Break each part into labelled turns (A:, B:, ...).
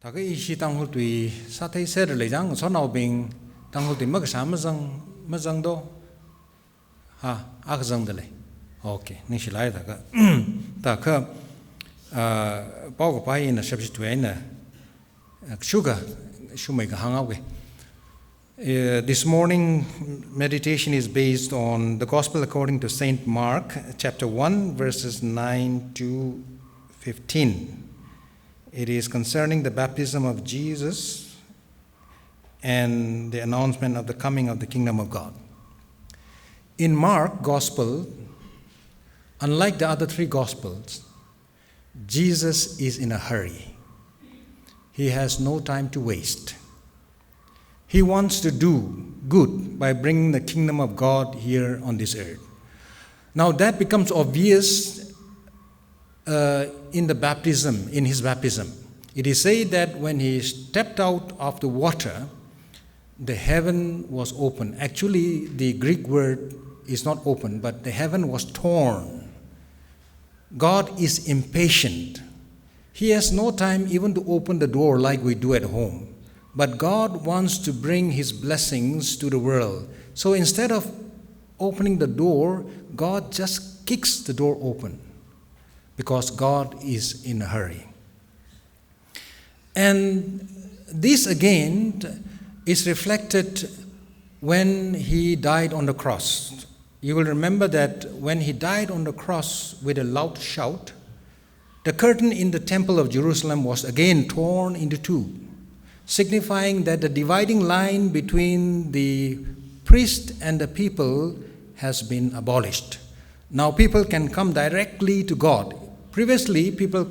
A: Takai ishi Tangkhul tui satai ser le jang so nau bing Tangkhul tui mag sa mazang do ha ak zang de le. Okay, ni shi lai taka. Taka bao ko pai na shab shi tui na sugar shumai ka hang out. This morning meditation is based on the Gospel according to Saint Mark, chapter 1, verses 9 to 15. It is concerning the baptism of Jesus and the announcement of the coming of the kingdom of God. In Mark Gospel, unlike the other three Gospels, Jesus is in a hurry. He has no time to waste. He wants to do good by bringing the kingdom of God here on this earth. Now that becomes obvious in his baptism. It is said that when he stepped out of the water, the heaven was open. Actually, the Greek word is not open, but the heaven was torn. God is impatient. He has no time even to open the door like we do at home. But God wants to bring His blessings to the world. So instead of opening the door, God just kicks the door open because God is in a hurry. And this again is reflected when He died on the cross. You will remember that when He died on the cross with a loud shout, the curtain in the temple of Jerusalem was again torn into two, signifying that the dividing line between the priest and the people has been abolished. Now people can come directly to God. Previously, people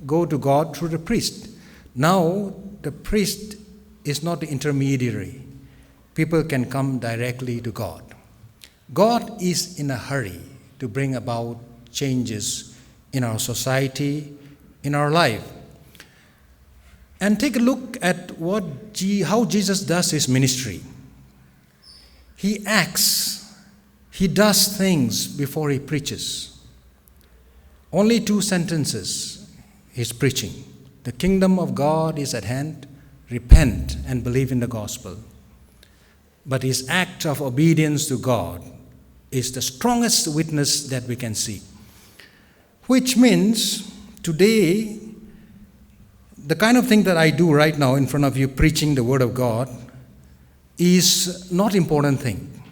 A: go to God through the priest. Now, the priest is not the intermediary. People can come directly to God. God is in a hurry to bring about changes in our society, in our life. And take a look at how Jesus does His ministry. He acts, He does things before He preaches. Only 2 sentences He's preaching. The kingdom of God is at hand. Repent and believe in the gospel. But His act of obedience to God is the strongest witness that we can see. Which means today, the kind of thing that I do right now in front of you, preaching the Word of God, is not important thing.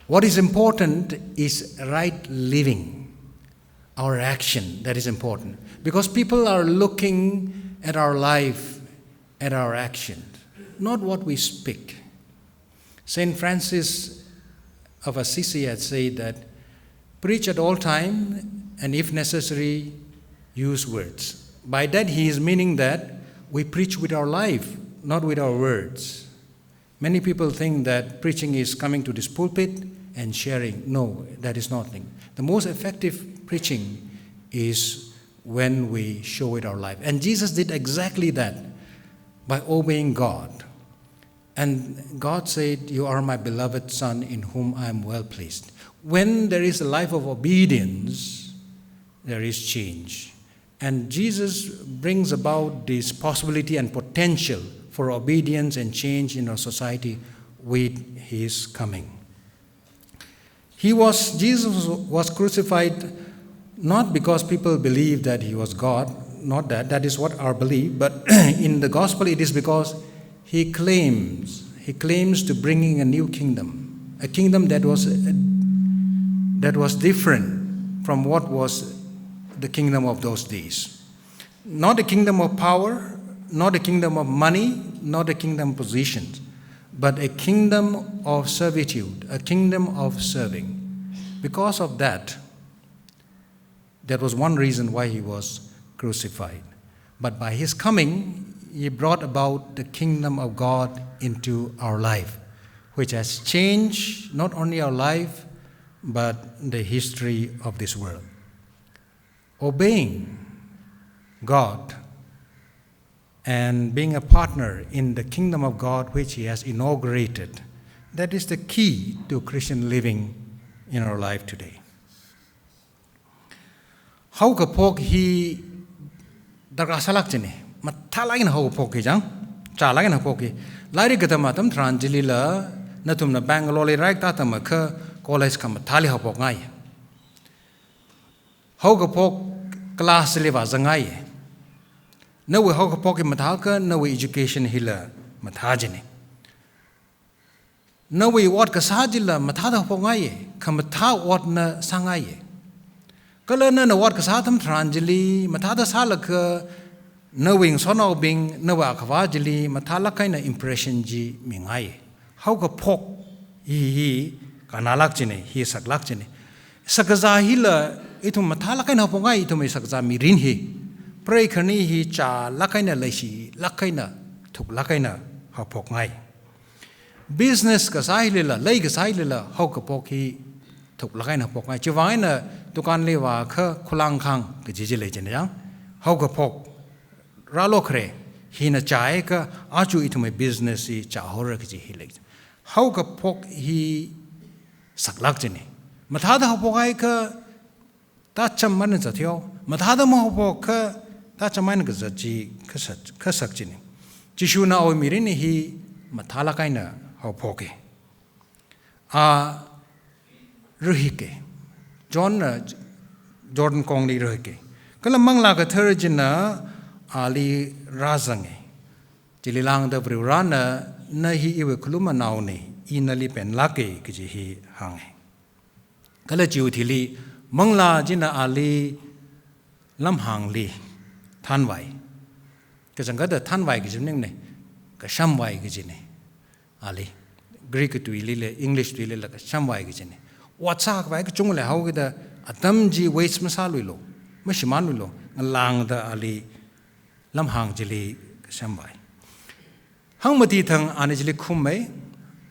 A: What is important is right living, our action, that is important. Because people are looking at our life, at our action, not what we speak. St. Francis of Assisi had said that, preach at all time, and if necessary, use words. By that he is meaning that we preach with our life, not with our words. Many people think that preaching is coming to this pulpit and sharing. No, that is nothing. The most effective preaching is when we show it our life. And Jesus did exactly that by obeying God. And God said, you are my beloved Son in whom I am well pleased. When there is a life of obedience, there is change. And Jesus brings about this possibility and potential for obedience and change in our society with His coming. Jesus was crucified not because people believe that He was God, not that is what our belief, but in the gospel it is because He claims to bringing a new kingdom, a kingdom that was different from what was the kingdom of those days. Not a kingdom of power, not a kingdom of money, not a kingdom of positions, but a kingdom of servitude, a kingdom of serving. Because of that was one reason why He was crucified. But by His coming, He brought about the kingdom of God into our life, which has changed not only our life, but the history of this world. Obeying God and being a partner in the kingdom of God which He has inaugurated, that is the key to Christian living in our life today. How kapok He darkasalak jene มาท่าไล่กันหัวพกจังจ่าไล่กันหัวพกไล่ได้ก็ทำมาทำทรานจิลีละนั่นทุ่มน่ะแบงก์โลเลยไรก็ทำมาคือคอลเลจคำมาท่าลิหัวพกง่ายหัวพกคลาสเลว่าจะง่ายนั่นว่าหัวพกมาท่าก็นั่นว่า education ฮิละมาท่าจีนี่นั่นว่าวัดก็สาจิละมาท่าหัวพกง่ายคำมาท่าวัดน่ะสังง่ายก็เลยนั่นวัดก็สาทำทรานจิลีมาท่าสาละคือนั่นวิ่งสอนเอาบิงนั่นว่าขวาจิลีมาท่าละใครน่ะ impression จีมีง่ายหัวพกฮีการน่ารักจีนี่ฮีสักลักจีนี่สักจะฮีละอีทุ่มมาท่าละใครน่ะพงง่ายอีทุ่มสักจะมีรินฮีเปรย์คนนี้ฮีจ่าละใครน่ะเลยชีละใครน่ะถูกละใครน่ะหัวพกง่าย business ก็สายเลยละเลยก็สายเลยละหัวพกฮีถูกละใครน่ะพกง่ายจีว่าไงน่ะตุกันเลยว่าคือคุลังคังก็จีเลยจีนี่ยังหัวพกราโลเครฮีน่ะจ่ายก็อาจูอีทุ่ม business ฮีจ่าหัวเรื่องก็จีฮีเลยหัวพกฮีสักลักจีนี่มาท่าหัวพกไอ้ก็ตาจำมันจะเที่ยวมาท่าหัวพกก็ตาจำมันก็จะจีก็สักจีนี่จีชูน่าเอามีรินฮีมาท่าละกันน่ะหัวพกรู้ฮิกจอห์นกงลีรู้ฮิกก็ละมังลากระเทอร์จิน่ะอาลีราซังจิลิลังเดบริวรานะน่ะฮีอีเวคลุมานาวนี่อินาลีเป็นลักเกก็จะฮีหังก็เลยจิวทีลีมังลาจิน่ะอาลีลำหังลีท่านไว้ก็จังก็เดท่านไว้ก็จะนึงเนี่ยก็ช่ำไว้ก็จะเนี่ยอาลีกรีกตุยลีเลยอังกฤษตุยลีแล้วก็ช่ำไว้ก็จะเนี่ยวัดซากไว้ก็จงเลยเขาก็เดอัตมจีเวสมาซาลุยโลไม่ใช่มันลุยโลลางเดอาลีลำหังจิลีก็ช่ำไว้หังมาที่ทางอันนี้จิลีคุ้มไหม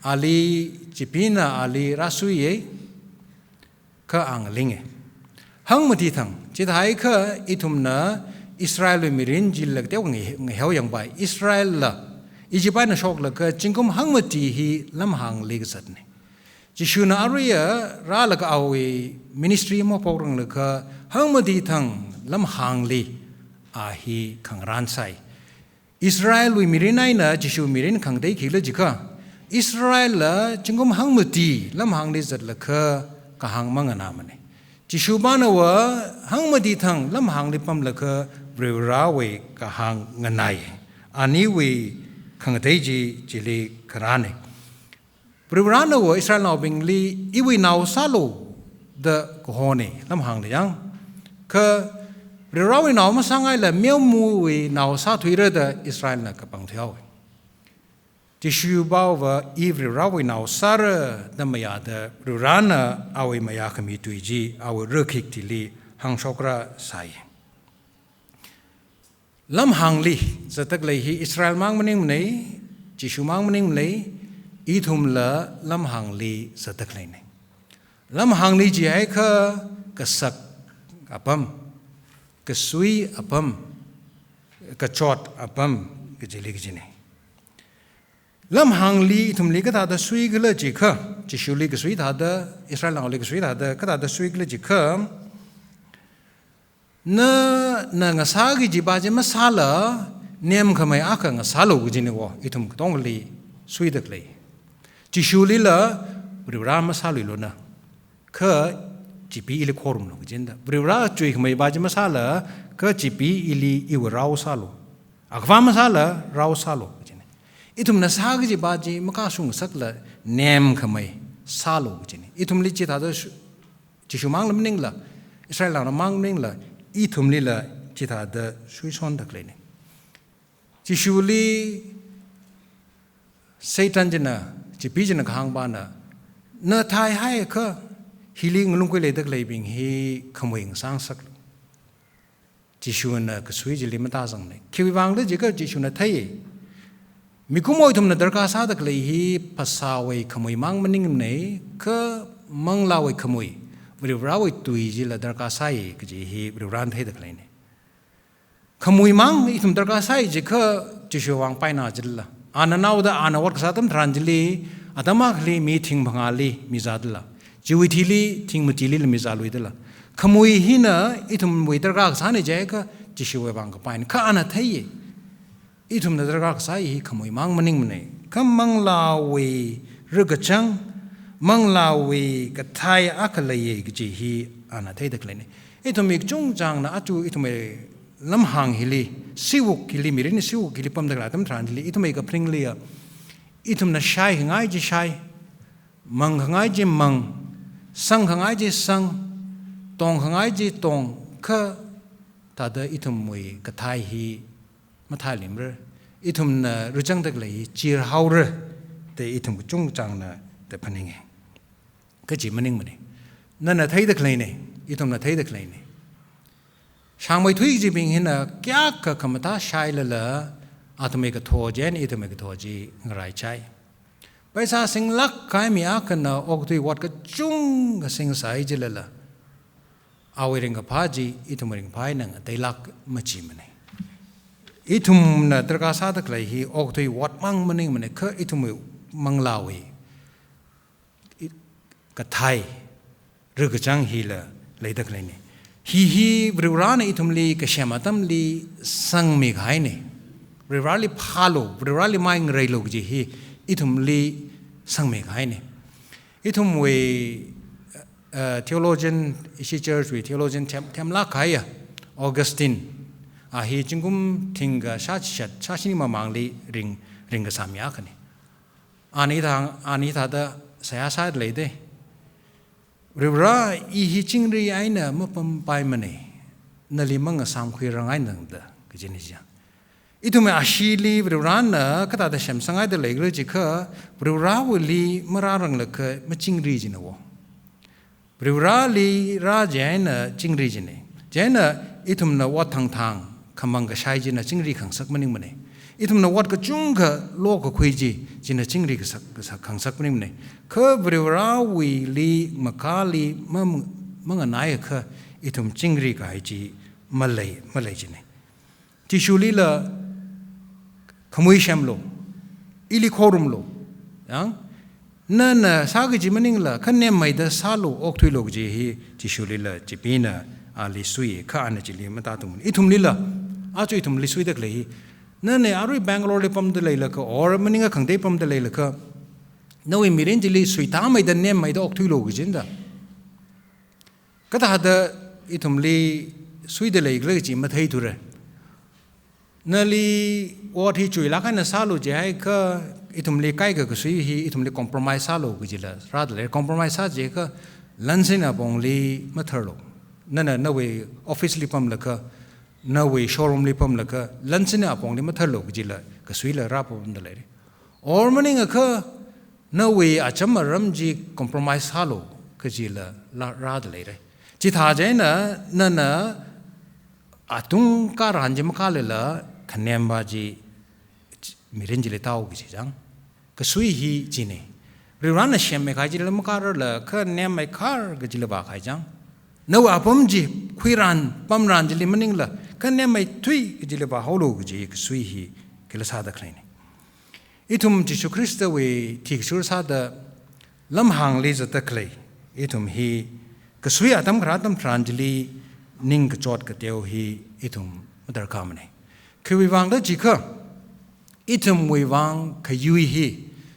A: อาลีจิปีน่ะอาลีรัสุยก็อ่างลิงหังมาที่ทางจิตหายก็อิทุมน่ะอิสราเอลมีรินจิลเล็กเดียวไงเหวยังไปอิสราเอลละอิจิไปน่ะชอกเลยก็จิงกุมหังมาที่ฮีลำหังลิกสัตนี่จิชูน่ะอารีราลก็เอามินิสทรีมาพอกรังเลยก็หังมาที่ทางลำหังลีอาฮีขังรันไซอิสราเอลมีรินไอ้น่ะจิชูมีรินขังได้ขี้เลยจิค่ะอิสราเอลจิงกุมหังมาที่ลำหังลิสัตเลยก็ก็หังมังนามันนี่จิชูบ้านว่าหังมาที่ทางลำหังลิปั๊มเลยก็บริวารเวก็หังเงินไงอันนี้เวขังได้จิลีกระนั้นบริวารว่าอิสราเอลเอาบิงลีอีวีนาวซาโลเดกฮอนี่ลำหังเลยยังก็บริวารนาวมาสังไงละเมียวมูวีนาวซาถุยเรื่องเดอิสราเอลน่ะกับปังเที่ยวจิชูบ่าวว่าอีบริวารนาวซาระดำมายาเดบริวารน่ะเอาไว้มายาขมิตุยจีเอาเรื่องคิกติลีหังชกระใส่ลำหังลีจะตักเลยฮีอิสราเอลมังมันนิ่งมันเลยจิชูมังมันนิ่งมันเลยอีทุมละลำหังลีจะตักเลยเนี่ยลำหังลีจีไอ้ข้ากษักอัปมกสุยอัปมกจอดอัปมกจิลิกจิเนี่ยลำหังลีทุมลีก็ท่าเดสุยก็เลยจีข้าจิชูลีก็สุยท่าเดอิสราเอลเอาลีก็สุยท่าเดก็ท่าเดสุยก็เลยจีข้าน่งาสากิจิบาจิมาซาละเนียมขมายอาคังาซาโลกุจินวะอิทุมต้องลีสุยดักเลยจิชูลีละบริวารมาซาลุยโลนะคือจิปีอิลิโครุมโลกุจินดาบริวารจุยขมายบาจิมาซาละคือจิปีอิลิอิวราวซาโลอักวามาซาละราวซาโลกุจินอิทุมน่ะสากิจิบาจิมกาสุงสักละเนียมขมายซาโลกุจินอิทุมลิจิตาดจิชูมังลำนิ่งละอิสราเอลมังนิ่งละอีทุมลีละจิตาเดสุยชอนดักเลยเนี่ยจิชูลีเซตันจินะจิปีจินะข้างบ้านน่ะเนื้อไทยให้ก็ฮิลิงลุงกุเลยดักเลยบิงฮีขโมยงสร้างสักจิชูน่ะก็สุยจิลิมันตาสังเนี่ยคิววางเลยจิก็จิชูน่ะไทยมีกุมอยทุมน่ะดรกาซาดักเลยฮีภาษาเวขโมยมังมันนิ่งเนี่ยก็มังลาเวขโมยบริวารวิตุยจิละดรกาไซก็จะฮีบริวารเทดักเลยเนี่ยขโมยมังอีทุมดรกาไซจิก็จิชูวางไปน่าจิละอันนั้นเอาแต่อันวัดกษัตริย์ทรันจิลีอาตมาคลีมีทิ้งพังอาลีมิจาดละจิวิธีลีทิ้งมุจิลีมิจาลุยดละขโมยหินะอีทุมวิดรกาสานี่เจ้าก็จิชูวางกับไปนี่ข้าอันนั้นเที่ย อีทุมนัดรักษาอีขโมยมังมันนิ่งมันเองคำมังลาวีรึกจังมังลาวีกไทยอักเลยกจีฮีอานาเทตะเลยนี่อีทุมอีกจงจังนะอาจูอีทุมลำหางฮิลีสิวกิลิมิรินสิวกิลิปั๊มตะกลาตั้มทรานฮิลีอีทุมอีกพริ้งเลียอีทุมน่ะใช้หงายจีใช้มังหงายจีมังสังหงายจีสังตองหงายจีตองข้าถ้าเดอีทุมมวยกไทยฮีมาไทยลิมเรอีทุมน่ะรู้จังตะกเลยจีร์ฮาวเรแต่อีทุมก็จงจังนะแต่พันยังไงก็จีมันนิ่งมันนี่นั่นน่ะไทยตะกเลยนี่อีทุมน่ะไทยตะกเลยนี่ช่างไม่ทุยจีบิงเห็นนะแก่ก็คำตาใช้เลยละอาตมาก็โทษเจนอีตมาก็โทษจีไรใช้ไปซาสิงลักใครมีอากันนะออกด้วยวัดก็จุงก็สิงสายจีเลยละเอาไว้เรื่องกับพาจีอีตมาเรื่องพายนั่งแต่ลักไม่จีมันนี่อีทุมน่ะตระกาซาตะไคร้ฮีออกด้วยวัดมั่งมันนี่มันนี่คืออีทุมมังลาวีก็ไทยหรือกจังฮีละเลยตะไคร้นี่ฮีบริวารนี่ทุมลีก็เชื่อมาตั้มลีสังมีขายนี่บริวารลีพาโลบริวารลีไม่เงยโลกจีฮีอีทุมลีสังมีขายนี่อีทุมเวtheologian อิชิเจอร์วี theologian เทมลาขายออกัสตินฮีจึงกุมทิ้งกับชาชินิมามังลีริงกับสามีอาคันนี่อันนี้ถ้าเดเสียสายเลยเด้เรื่องว่าอีหิจิงรีไอเน่ะมื่อปั๊มไปมันนี่นั่นลิมังสามคุยรังไอหนึ่งเด้อก็จะนี่จ้ะอีทุกเมื่ออาชีลีเรื่องว่าน่ะก็ตัดแต่เฉมสังไอเดเลยก็จะคือเรื่องว่าวันลีมื่อรารังเลยคือไม่จิงรีจินะวะเรื่องว่าลีราเจนน่ะจิงรีจิเนี่ยเจนน่ะอีทุกเมื่อวัดทางคำบังก็ใช้จินะจิงรีขังสักมันนี่มันนี่อีทุกเมื่อวัดก็จุงก็โลกก็คุยจินะจิงรีก็สักขังสักมันนี่มันนี่คือเรื่องว่าวิลีมกาลีมังนายคืออีทุมจิงรีก็ให้จีมาเลยจีเนี่ยที่ชูลีละขโมยแชมโลอิลิโครุมโลยังนั่นน่ะสากิจิมันนิ่งละขันเนี่ยไม่ได้สาโลออกทุยโลกจีฮีที่ชูลีละจีปีน่ะอาลิสุยข้าอันจีลีมันตาตุมอีทุมลีละอาจุอีทุมลิสุยเด็กเลยนั่นเนี่ยอารุยแบงก์โลเลยปั๊มเดลัยละก็อ๋อมันนิ่งก็ขังได้ปั๊มเดลัยละก็นั่นวิมิเรนจิลีสุยตาไม่ได้เนี่ยไม่ได้ออกทุยโลกจินดาก็ถ้าเดอีทุมลีสุยเดลัยก็เลยจีมาเทยทุเรนั่นลีว่าที่จุยลักให้น่ะสาโลจีให้ก็อีทุมลีใกล้กับสุยฮีอีทุมลีคอมโพรไมซ์สาโลก็จิละรัดเลยคอมโพรไมซ์สาจีก็ลันซิน่ะบงลีมาเทอร์โลนั่นน่ะนั่นเวออฟฟิศลีปั๊มละก็นั่นเวโชว์รูมลีปั๊มละก็ลันซิน่ะบงลีมาเทอร์โลก็จิละก็สุยละรับปั๊มเดลัยอ๋อมันนี่ก็นั่นเวอาจจะมารัมจีคอมโพรไมซ์สาโลก็จิละรัดเลยจิตหาใจน่ะนั่นน่ะอาตุงการหันจิมกาเลยละคะแนนบาจีมีเรื่องจิเลต้าอุกิจังก็สุยฮีจีเน่เรื่องนั้นเชื่อไม่ขายจิเลมการละคะแนนไม่ขายก็จิเลบาขายจังนั่นว่าปั๊มจีคุยรันปั๊มรันจิเลมันนิ่งละคะแนนไม่ทุยก็จิเลบาฮาวโลกจีก็สุยฮีก็ละซาดะคลีนี่อีทุมจิสุคริสต์เวที่สุรซาดะลำหางลีจะตะคลีอีทุมฮีก็สุยอาตมกระตัมทรานจิลีนิ่งก็จอดก็เดียวฮีอีทุมมาดรกามนี่คือวิวังได้จีก็อีทุมวิวังขยุยฮี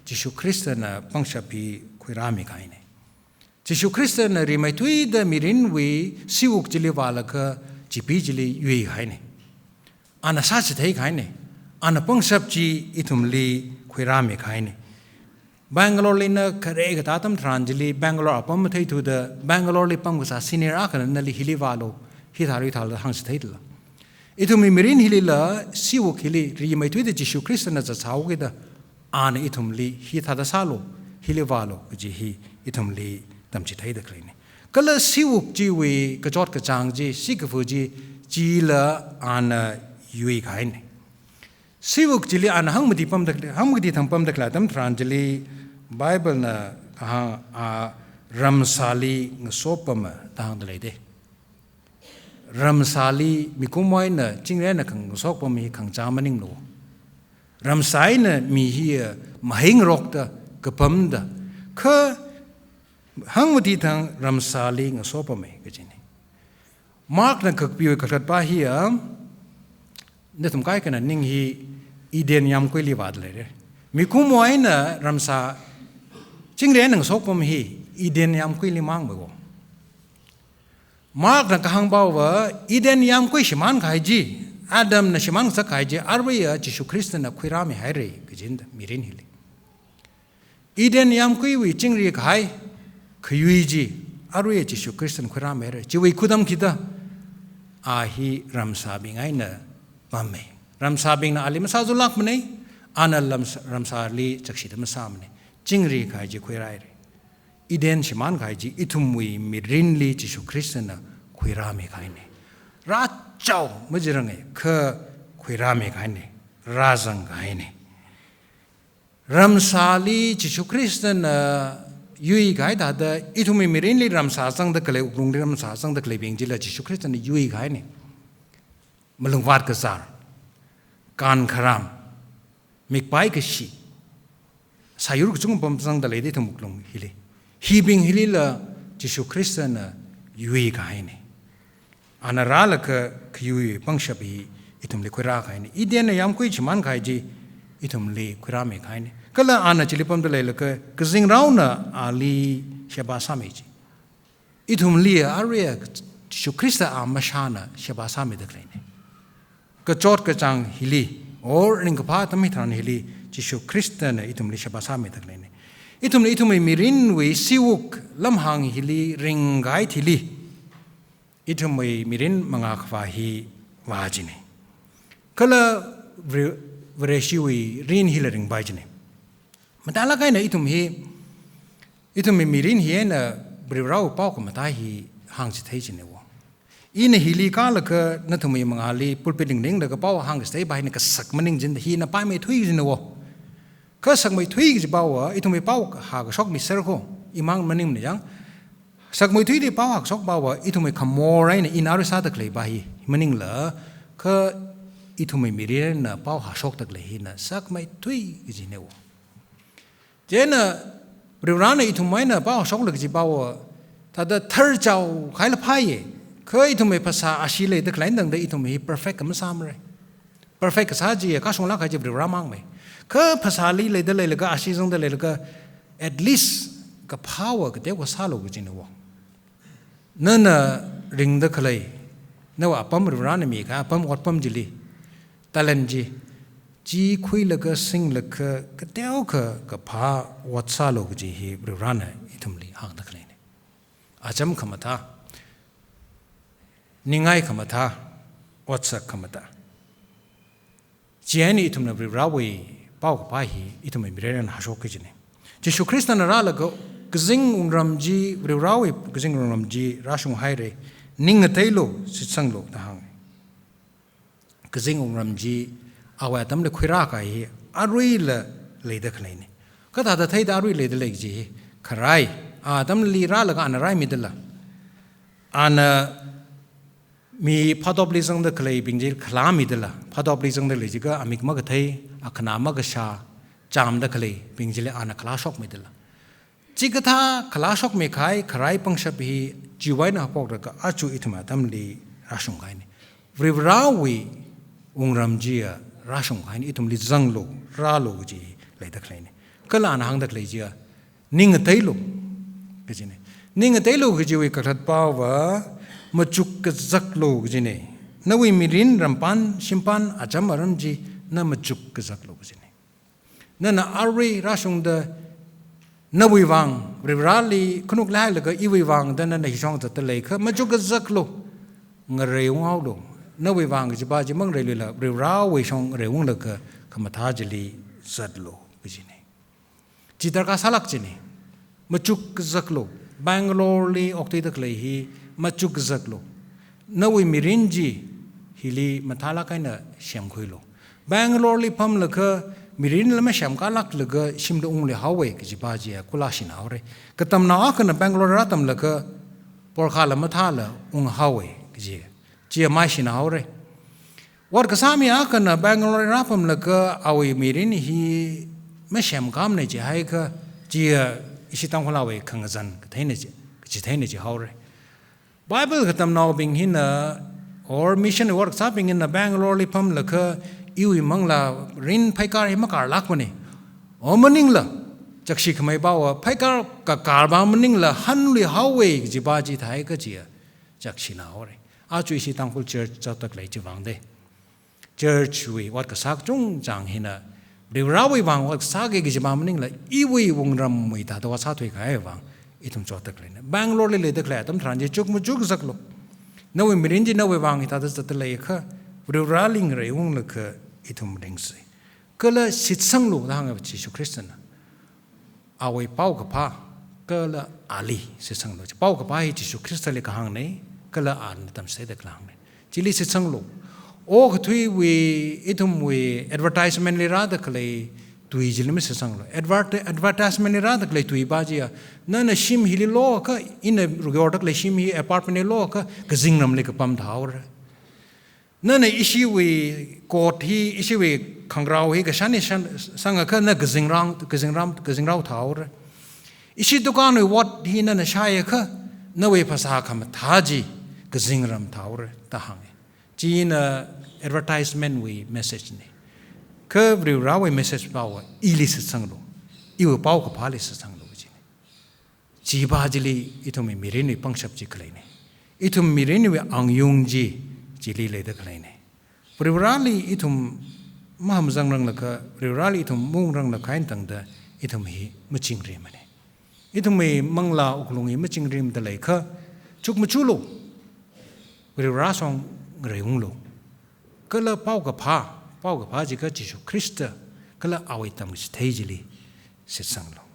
A: จิสุคริสต์น่ะปังชาพีคุยรามิกายนี่จิสุคริสต์น่ะริไม่ทุยเดมิรินวีสิวกจิลีวาลก็จิปีจิลียุยหายนี่อันนั้นซาจิเทยหายนี่อันนั้นปังชาจีอีทุมลีคุยรามิกายนี่Bangalore li na kare ga tatam tranjili Bangalore apam thai thu da Bangalore li pam sa senior akan na li hili walo hi thari thal hang se thai la ithum mirin hili la siwo khili ri mai thu de Jesu Christ na cha chau ge da an ithum li hi thada salo hili walo ji hi ithum li tam chi thai da klai ni kala siwo ji we ka jot ka chang ji sik fu ji la an yui khai ni siwo ji li an hang mati pam da hang mati thang pam da kla tam tranjili Bible na ramsali ngasopama tang dalai de ramsali mikumoi na jingre na kang sokpam hi kang chamaning lo ramsai na mi hi mahing rok da kapam da kha hangmati thang ramsali ngasopame gajini mark na kakpioi kakhat pa hi ne tum kai kana ning hi อีเดนยามกุยลีวาดเลยมีคุ้มไว้น่ะรำซาจิงเรียนหนังสกปมฮีอีเดนยามกุยลีมังบ่มาร์กนักหังบ่าวว่าอีเดนยามกุยชิมันขายจีอาดัมน่ะชิมันสักขายจีอาร์วียจิชุคริสต์น่ะคุยรามีหายเลยกจินดมีรินฮิลีอีเดนยามกุยวิจิงเรียขายขยุยจีอาร์วียจิชุคริสต์คุยรามีหายจิวิคุดมคิดาอาฮีรำซาบิงไงน่ะบัมเมรำซาบิงน่ะอาลีมาซาจุลักมันเองอานัลรำซาลีจักชิดมาซามันเองจิงรีขายจีคุยไรอีเดนชิมันขายจีอิทุมวีมีรินลีจิชุคริสต์น่ะคุยรามีขายเนี่ยราเจ้าไม่ใช่เรื่องคือคุยรามีขายเนี่ยราจังขายเนี่ยรำซาลีจิชุคริสต์น่ะยุยขายแต่เดอิทุมวีมีรินลีรำซาสังตะเกลีอุกรุงลีรำซาสังตะเกลีเบียงจิละจิชุคริสต์น่ะยุยขายเนี่ยมลงวาดกษาการขรามมีไปกษีสายุรุกจุงปมสังตะเลที่ทมุกลงฮิลีฮีบิงฮิลีละจิชุคริสต์น่ะยุยขายเนี่ยอันนั้นราละก็ยุยปังชบีอิทุมลีคุยราขายเนี่ยอีเดียนยามคุยชิมันขายจีอิทุมลีคุยรามีขายเนี่ยก็ละอันนั้นจิลิปมตะเลละก็จิงเราน่ะอาลีเชบาสามีจีอิทุมลีอาเรียจิชุคริสต์อามาชานะเชบาสามีตะเลยเนี่ยก็จอดก็จังฮิลีโอ้ริงกับพาทำให้ทานฮิลีจิชุคริสต์น่ะอิทุมลีเชบาสามีตะเลยเนี่ยอิทุมลีมีรินวิสิวุกลำหังฮิลีริงไกฮิลีอิทุมลีมีรินมังอาควาฮีวาจิเนี่ยก็ละเวรชิวีรินฮิลริงไบจิเนี่ยมันแต่ละไงเนี่ยอิทุมมีรินฮีน่ะบริวราป้าก็มาตายฮีห่างจิตให้จิเนี่ยวะอีเนี่ยฮิลีก้าละก็นั่นทุมีมังอาลีปุลปิดิงแล้วก็ป้าห่างจิตให้ไปเนี่ยก็สักมันนิงจินฮีน่ะไปไม่ทุยจิเนี่ยวะก็สักไม่ทุยจิบ่าวะอิทุมีป้าหากช็อกมิเซอร์โคอีมังมันนิงเนี่ยยังสักไม่ทุยที่ป้าหากช็อกบ่าวะอิทุมีขโมยไรเนี่ยอินาริซาตะเคลย์ไปมันนิงเหรอก็อิทุมีรินน่ะป้าหากช็อกตะเคลย์น่ะสักไม่ทุยจิเนี่ยวะเจน่ะบริวารในอิทุมไว้น่ะป้าช็อกเลยจีบ่าวถ้าเดเธอเจ้าใครละพายเคยอิทุมภาษาอาชีเลยตะไคร้ดังเดอิทุม perfect ก็ไม่ซ้ำเลย perfect ก็ซาจีก็ส่งลักใครจะบริวารมั่งไหมคือภาษาลีเลยเดเลยแล้วก็อาชีพงเดเลยแล้วก็ at least ก็ power ก็เดี๋ยวก็ซาโลก็จีนวะนั่นน่ะริงเดคเลยนั่นว่าปั๊มบริวารเนี่ยมีค่ะปั๊มอดปั๊มจิลีตะเลนจีคุยแล้วก็สิ่งแล้วก็เดี๋ยวก็พาวัดซาโลกจีฮีบริวารเนี่ยอิทุมลีห่างตะเคลเนี่ยอาจำคำมาท่านิงไงคำมาท่าวัดสักคำมาท่าจีเอ็นอิทุมเนี่ยบริวารวีป้าวกับป้าฮีอิทุมมีเรื่องหาโชคจีเนี่ยจิชุคริสต์นั่นละแล้วก็กจิงอุนรำจีบริวารวีกจิงอุนรำจีราชงไฮเรนิงเตยโลสิสังโลตาหังกจิงอุนรำจีเอาไว้ทำเลยคุยรักไอ้อารุยละเลยเด็กเลยนี่ก็ถ้าไทยอารุยเลยเด็กเลยจีใครทำลีราละก็อันอะไรมีเดละอันมีพัดดบลิซังเด็กเลยบิงจีคลามีเดละพัดดบลิซังเด็กเลยจีก็อามิกมักไทยขนามักชาจามเด็กเลยบิงจีเลยอันคลาช็อกมีเดละจีก็ถ้าคลาช็อกไม่ขายใครปังชับฮีจีไว้นะพวกเราก็อาจูอิทมาทำลีราชงไงนี่ริบราวีอุงรำจีราชงไงนี่อิทมลีจังโลราโลจีเลยตะเคลนี่ก็ลานหางตะเคลจีนิ่งเตยโลก็จีเนี่ยนิ่งเตยโลก็จีวิกระทัดป้าวะมาจุกกจักโลก็จีเนี่ยนวิมิรินรำปันชิมปันอาจารย์มารำจีนั่นมาจุกกจักโลก็จีเนี่ยนั่นน่ะอารีราชงเดนวิวังริบราลีขนุกไล่แล้วก็อีวิวังแต่นั่นในช่องตะเลยคือมาจุกกจักโลเงเรียวเอาโลนวิวังจีบ้าจีมังเรียละริบราวิช่องเรียวเลยก็ขมาท้าจลีสัตโลก็จีเนี่ยจิตรกาสลักจีเนี่ยมาจุกจักโลบังกลอร์ลีออกที่ตะเลยฮีมาจุกจักโลนวิมิรินจีฮิลีมาท้าลักไอ้น่ะเชียมคุยโลบังกลอร์ลีพัมเลยก็มิรินแล้วไม่เชียมกาลักเลยก็ชิมดูองเลยฮาวเวกจีบ้าจีกุลาชินเอาเลยก็ตำนาอักน่ะบังกลอร์รัตมเลยก็ปอร์คาละมาท้าละองฮาวเวกจีไม่ชินเอาเลยวัดก็สามีอักน่ะบังกลอร์รัตมเลยก็เอาอีมิรินฮีไม่เชื่อมกามเนี่ยจะให้ก็จีอิสิตังคนเราเองขังจันก็เท่านี้จะเท่านี้จะเขาเลยไบเบิลก็ทำนองบิงหินน่ะ or mission work ซาบิงหินน่ะ Bangalore ลิพัมแล้วก็ iwi mangla rin phaikar himakar lakmani omaningla jakshi khmai bawa phaikar ka karba maningla hanli hawe jibaji thai ka chia jakshi na ore a chui si Tangkhul church chatak lai chiwang de church wi wat ka sak chung jang hina riwrawi wang wat sak ge jiba maningla iwi wongram mui ta to sa thoi khai wang itum chatak lai Bangalore le de kla tam thran je chuk mu chuk zaklo nawe mirinji nawe wang ita da tat lai kha riwraling re wong le kha itum dingsi kala sitsang lu da hang Jesu Christ na awe pau ka pa kala ali sitsang lu pau ka pa hi Jesu Christ le ka hang nei kala an tam se de klang nei chili sitsang lu o khtui we itum we advertisement le ra da klei tui jil me sitsang lu advertisement le ra da klei tui ba ji na na shim hi lo ka in a rugor da klei shim hi apartment lo ka gazing nam le ka pam dhaur na na ishi we court hi ishi we khangrau hi ka shani sang ka na gazing rau thaur ishi dukan we what hi na na shaya ka na we phasa kham thaji gazing ram thaur ta hang ji na advertisement we message ni ka bri rawe message power ilis sang lo iwo pau ka phalis sang lo ji ji ba jili itomi mirini pangshap ji khlai ne itum mirini we angyung ji jili le da khlai ne privrali itum maham jang rang la ka privrali itum mung rang la khain tang da itum hi maching ri mane itum me mangla uklungi maching rim da lai kha chuk machu lo privra song reung lo kala pau ka pha ji ka Jesu Christ kala awai tam stage li sit sang lo